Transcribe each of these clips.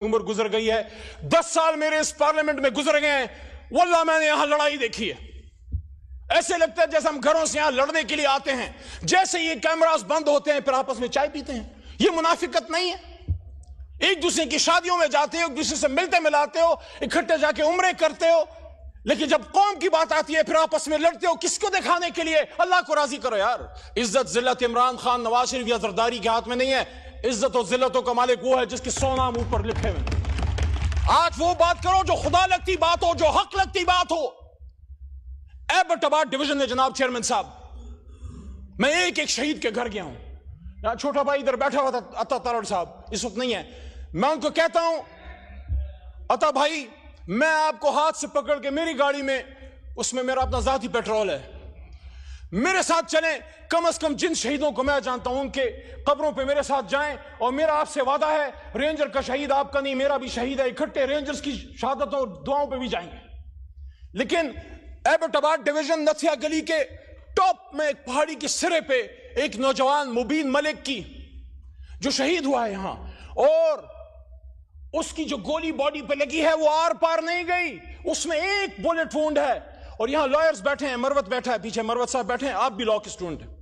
उम्र गुजर गई है, 10 साल मेरे इस पार्लियामेंट में गुजर गए हैं, वल्लाह मैंने यहां लड़ाई देखी है। ऐसे लगता है जैसे हम घरों से यहां लड़ने के लिए आते हैं, जैसे ये कैमरास बंद होते हैं फिर आपस में चाय पीते हैं। ये मुनाफिकत नहीं है। एक दूसरे की शादियों में जाते हो, एक दूसरे से मिलते मिलाते हो, इकट्ठे जाके उम्रे करते हो, लेकिन जब कौम की बात आती है फिर आपस में लड़ते हो। किसको दिखाने के लिए? अल्लाह को राजी करो यार। इज्जत जिल्लत इमरान खान, नवाज शरीफ या जरदारी के हाथ में नहीं है। इज्जत और जिल्लतों का मालिक वो है जिसके 100 नाम ऊपर लिखे हुए। आज वो बात करो जो खुदा लगती बात हो, जो हक लगती बात हो। एबटाबाद डिवीजन में जनाब चेयरमैन साहब, मैं एक एक शहीद के घर गया हूं। छोटा भाई इधर बैठा हुआ था, अता तारड़ साहब इस वक्त नहीं है। मैं उनको कहता हूं, अता भाई मैं आपको हाथ से पकड़ के मेरी गाड़ी में, उसमें मेरा अपना जाती पेट्रोल है, मेरे साथ चलें। कम से कम जिन शहीदों को मैं जानता हूं उनके कब्रों पे मेरे साथ जाएं। और मेरा आपसे वादा है, रेंजर का शहीद आपका नहीं मेरा भी शहीद है, इकट्ठे रेंजर्स की शहादतों और दुआओं पे भी जाएंगे। लेकिन एबटाबाद डिवीजन नथिया गली के टॉप में एक पहाड़ी के सिरे पे एक नौजवान मुबीन मलिक की जो शहीद हुआ है यहां, और उसकी जो गोली बॉडी पे लगी है वो आर पार नहीं गई, उसमें एक बुलेट वुंड है। और यहां लॉयर्स बैठे हैं, मरवत बैठा है पीछे, मरवत साहब बैठे हैं, आप भी लॉ के स्टूडेंट हैं।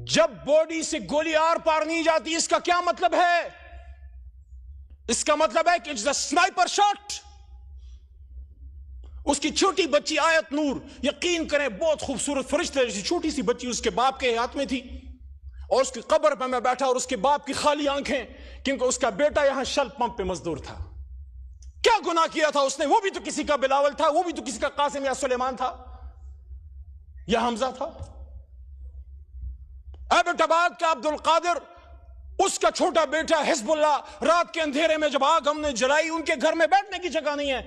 जब बॉडी से गोली आर पार नहीं जाती, इसका क्या मतलब है? इसका मतलब है कि इट्स अ स्नाइपर शॉट। उसकी छोटी बच्ची आयत नूर, यकीन करें बहुत खूबसूरत फरिश्ते जैसी छोटी सी बच्ची उसके बाप के हाथ में थी, और उसकी कब्र पर मैं बैठा और उसके बाप की खाली आंखें, क्योंकि उसका बेटा यहां शल पंप पे मजदूर था। क्या गुनाह किया था उसने? वो भी तो किसी का बिलावल था, वो भी तो किसी का कासिम या सुलेमान था या हमजा था। एबटाबाद का अब्दुल कादिर, उसका छोटा बेटा हिजबुल्लाह, रात के अंधेरे में जब आग हमने जलाई, उनके घर में बैठने की जगह नहीं है।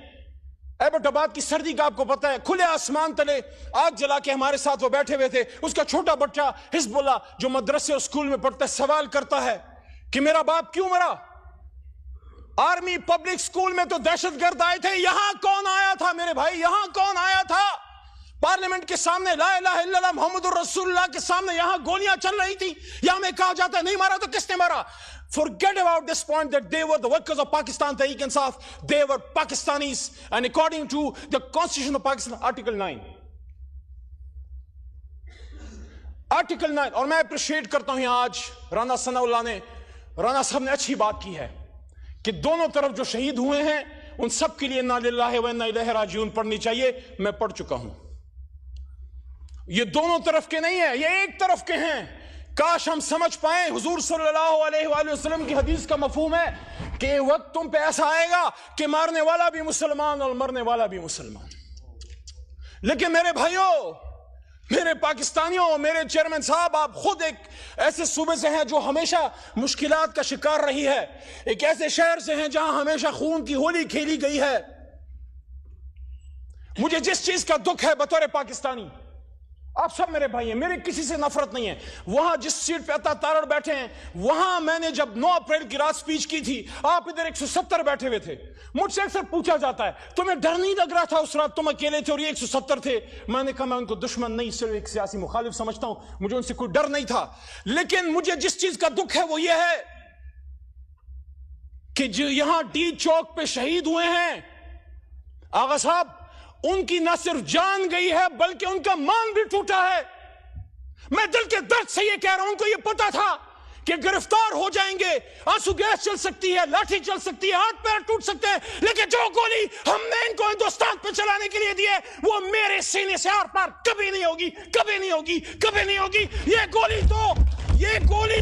एबटाबाद की सर्दी का आपको पता है, खुले आसमान तले आग जला के हमारे साथ वो बैठे हुए थे। उसका छोटा बच्चा हिजबुल्लाह जो मदरसे और स्कूल में पढ़ता है, सवाल करता है कि मेरा बाप क्यों मरा? आर्मी पब्लिक स्कूल में तो दहशतगर्द आए थे, यहां कौन आया था मेरे भाई? यहां कौन आया था? पार्लियामेंट के सामने ला इलाहा इल्लल्लाह मुहम्मदुर रसूलुल्लाह के सामने यहां गोलियां चल रही थी। यहां में कहा जाता है नहीं मारा तो किसने मारा? Forget about this point that they were the workers of Pakistan Tehreek-e-Insaf. They were Pakistanis, and according to the Constitution of Pakistan, Article 9. Article 9, और मैं अप्रिशिएट करता हूं यहां आज राना सनाउल्लाह ने, राना साहब ने अच्छी बात की है कि दोनों तरफ जो शहीद हुए हैं उन सब के लिए इन्ना लिल्लाहि व इन्ना इलैहि राजिऊन पढ़नी चाहिए। मैं पढ़ चुका हूं। ये दोनों तरफ के नहीं है, ये एक तरफ के हैं। काश हम समझ पाए, हुजूर सल्लल्लाहु अलैहि वसल्लम की हदीस का मफहूम है कि वक्त तुम पे ऐसा आएगा कि मारने वाला भी मुसलमान और मरने वाला भी मुसलमान। लेकिन मेरे भाइयों, मेरे पाकिस्तानियों, मेरे चेयरमैन साहब, आप खुद एक ऐसे सूबे से हैं जो हमेशा मुश्किलात का शिकार रही है, एक ऐसे शहर से हैं जहां हमेशा खून की होली खेली गई है। मुझे जिस चीज का दुख है बतौर पाकिस्तानी, आप सब मेरे भाई हैं, मेरे किसी से नफरत नहीं है। वहां जिस सीट पे अता तारड़ बैठे हैं, वहां मैंने जब 9 अप्रैल की रात स्पीच की थी, आप इधर 170 बैठे हुए थे। मुझसे अक्सर पूछा जाता है तुम्हें डर नहीं लग रहा था उस रात? तुम अकेले थे और ये 170 थे। मैंने कहा मैं उनको दुश्मन नहीं, सिर्फ एक सियासी मुखालिफ समझता हूं, मुझे उनसे कोई डर नहीं था। लेकिन मुझे जिस चीज का दुख है वो ये है कि जो यहां डी चौक पे शहीद हुए हैं आगा साहब, उनकी न सिर्फ जान गई है बल्कि उनका मान भी टूटा है। मैं दिल के दर्द से ये कह रहा हूं, उनको ये पता था कि गिरफ्तार हो जाएंगे, आंसू गैस चल सकती है, लाठी चल सकती है, हाथ पैर टूट सकते हैं, लेकिन जो गोली हमने इनको हिंदुस्तान पे चलाने के लिए दी है वो मेरे सीने से आर पार कभी नहीं होगी, कभी नहीं होगी, कभी नहीं होगी। ये गोली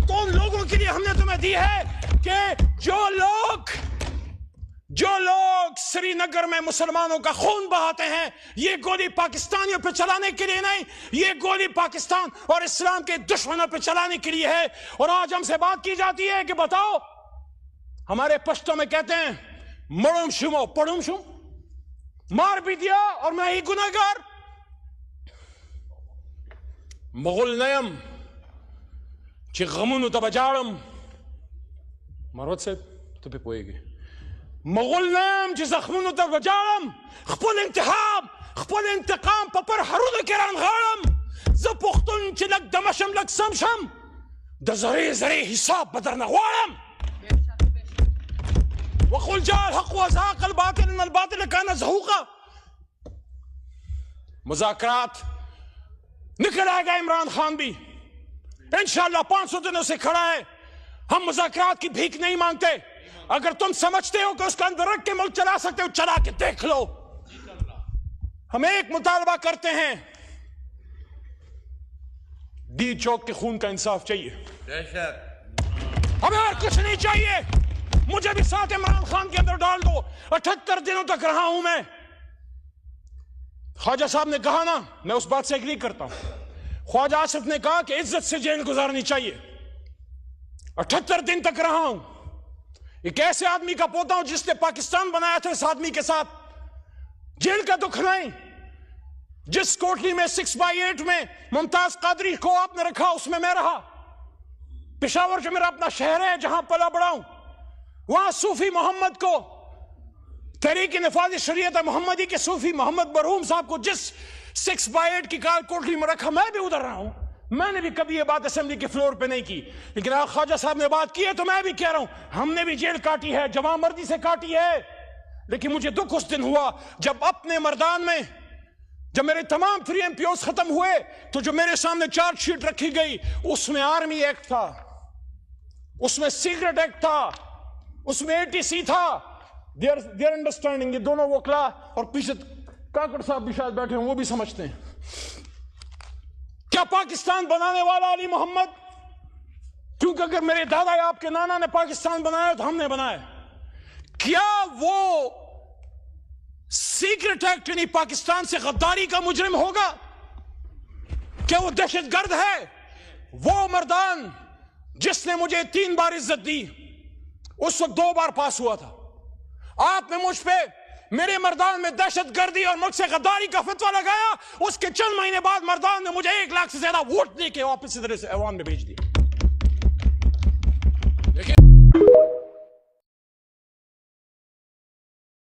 तो उन लोगों के लिए हमने तुम्हें दी है कि जो लोग श्रीनगर में मुसलमानों का खून बहाते हैं, ये गोली पाकिस्तानियों पे चलाने के लिए नहीं, ये गोली पाकिस्तान और इस्लाम के दुश्मनों पे चलाने के लिए है। और आज हमसे बात की जाती है कि बताओ, हमारे पश्तो में कहते हैं मड़ुम शुमो पड़ुम शुम, मार भी दिया और मैं ही गुनहगार। मुगल नयम ची गमुन तबजाड़म, मरवत से तो पे पोएगी مغول نام چې زخمونو ته وجاړم، خپل انتقام په پر هرونو کې رانغاړم. زه پښتون چې لږ دمه شم لږ سم شم، د زرې حساب به درنه غواړم. جاء الحق وزهق الباطل ان الباطل كان زهوقا. مذاکرات نکل آئے گا. عمران خان بھی انشاءاللہ 500 دنوں سے کھڑا ہے. ہم مذاکرات کی بھیک نہیں مانگتے. اگر تم سمجھتے ہو کہ اس کا اندر رکھ کے ملک چلا سکتے ہو, چلا کے دیکھ لو. ہم ایک مطالبہ کرتے ہیں, ڈی چوک کے خون کا انصاف چاہیے. ہمیں اور کچھ نہیں چاہیے. مجھے بھی ساتھ عمران خان کے اندر ڈال دو. 78 دنوں تک رہا ہوں میں. خواجہ صاحب نے کہا نا, میں اس بات سے ایگری کرتا ہوں. خواجہ آصف نے کہا کہ عزت سے جیل گزارنی چاہیے. 78 دن تک رہا ہوں. ایک ایسے آدمی کا پوتا ہوں جس نے پاکستان بنایا تھا. اس آدمی کے ساتھ جیل کا دکھ نہیں. جس کوٹلی میں 6/8 میں ممتاز قادری کو آپ نے رکھا, اس میں رہا. پشاور جو میرا اپنا شہر ہے, جہاں پلا بڑا ہوں, وہاں صوفی محمد کو, تحریک نفاذ شریعت محمدی کے صوفی محمد برہوم صاحب کو جس 6/8 کی کوٹلی میں رکھا, میں بھی ادھر رہا ہوں. میں نے بھی کبھی یہ بات اسمبلی کے فلور پہ نہیں کی, لیکن خواجہ صاحب نے بات کی ہے تو میں بھی کہہ رہا ہوں, ہم نے بھی جیل کاٹی ہے, جوان مردی سے کاٹی ہے. لیکن مجھے دکھ اس دن ہوا جب اپنے مردان میں, جب میرے تمام فری ایم پی اوز ختم ہوئے, تو جو میرے سامنے چارج شیٹ رکھی گئی, اس میں آرمی ایکٹ تھا, اس میں سیکرٹ ایکٹ تھا, اس میں ATC تھا. دیئر انڈرسٹینڈنگ, یہ دونوں وکلا اور پیچھے کاکڑ صاحب بھی شاید بیٹھے ہیں, وہ بھی سمجھتے ہیں. کیا پاکستان بنانے والا علی محمد, کیونکہ اگر میرے دادا یا آپ کے نانا نے پاکستان بنایا تو ہم نے بنایا, کیا وہ سیکرٹ ایکٹ یعنی پاکستان سے غداری کا مجرم ہوگا؟ کیا وہ دہشت گرد ہے؟ وہ مردان جس نے مجھے 3 بار عزت دی, اس وقت 2 بار پاس ہوا تھا. آپ نے مجھ پہ, میرے مردان میں دہشت گردی اور ملک سے غداری کا فتویٰ لگایا. اس کے چند مہینے بعد مردان نے مجھے 1 لاکھ سے زیادہ ووٹ دے کے واپس ادھر سے ایوان میں بھیج دی.